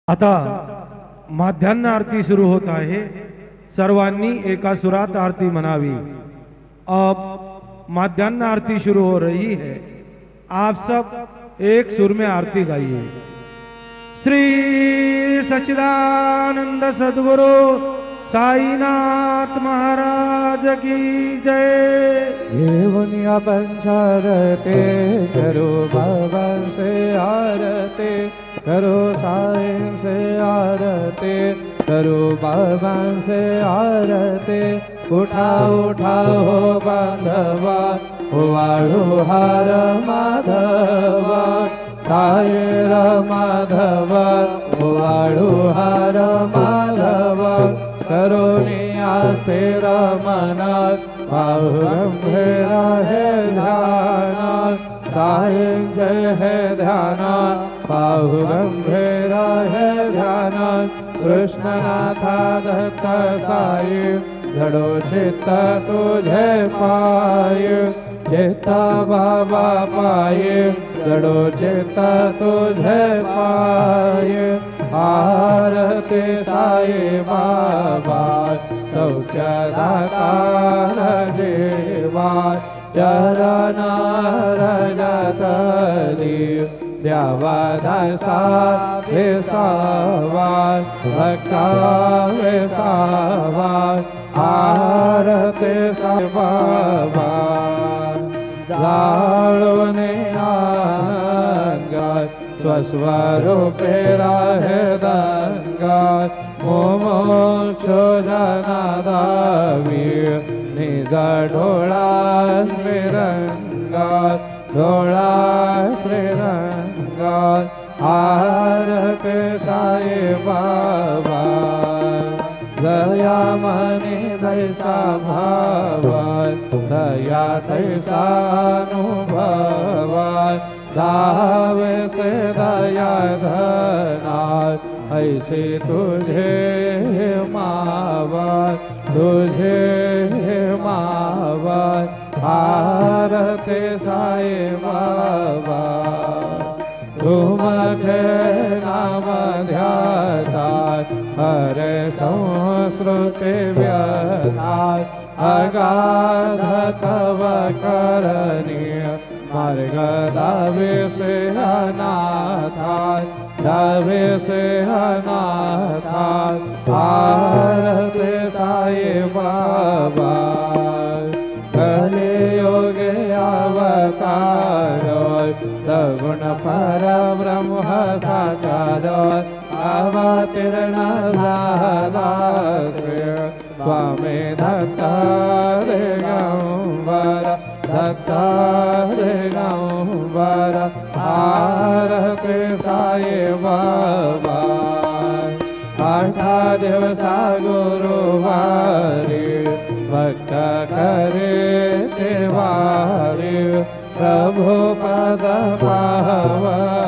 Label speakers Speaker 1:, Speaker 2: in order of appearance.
Speaker 1: आता माध्यान्ह आरती सुरू होत आहे। सर्वांनी एका सुरात आरती मनावी। अब माध्यान्ह आरती शुरू हो रही है। आप सब एक सुर में आरती गाइए। श्री सच्चिदानंद सद्गुरु साईनाथ महाराज की जय।
Speaker 2: दुनिया पंचारते करो बाबा से आरती, करो साईं से आरती, करो बाबा से आरती। उठा उठाओ बांधवा वाळू हार माधवा, साईर माधवा वाळू हार माधवा। करुणी आस्थिर मनात भाव गंभीर है ध्यानात, साईं जय है ध्यानात भाव गंभीर है ध्यानात। कृष्णनाथा दत्त साई जडो चित्त तुझे पाय, चित्ता बाबा पाये जडो चित्त तुझे पाय। आरती साई बाबा सौख्य दातार देवा, चरण रजत देव द्यावा दासा विसावा, भक्ता विसावा। आरती साई बाबा जाळूने अंगात स्वस्वरूपे राहे दंगात। मोमोक्ष जनादावी निज डोळा श्रीरंगात, डोळा श्रीरंगात। आरती साई बाबा दया मनी तैसा भावात, दया तैसा अनुभवात। दावे से दया धनात, ऐसे तुझे मावत, तुझे मावत। आरती साई बाबा तुमचे नाम ध्यातात, हरे संस्कृती व्यथात। अगाध तव करणीय मार्ग दावे से अनाथात, दावे से अनाथात। आरती साई बाबा कलियुगे अवतार, सगुण परब्रह्म साकार। अवतीर्ण झाला श्री स्वामी दत्त दिगंबर, दत्त दिगंबर। आरती साई बाबा आठा दिवसा गुरुवारी, भक्त करे तेवारी। प्रभु पद पावन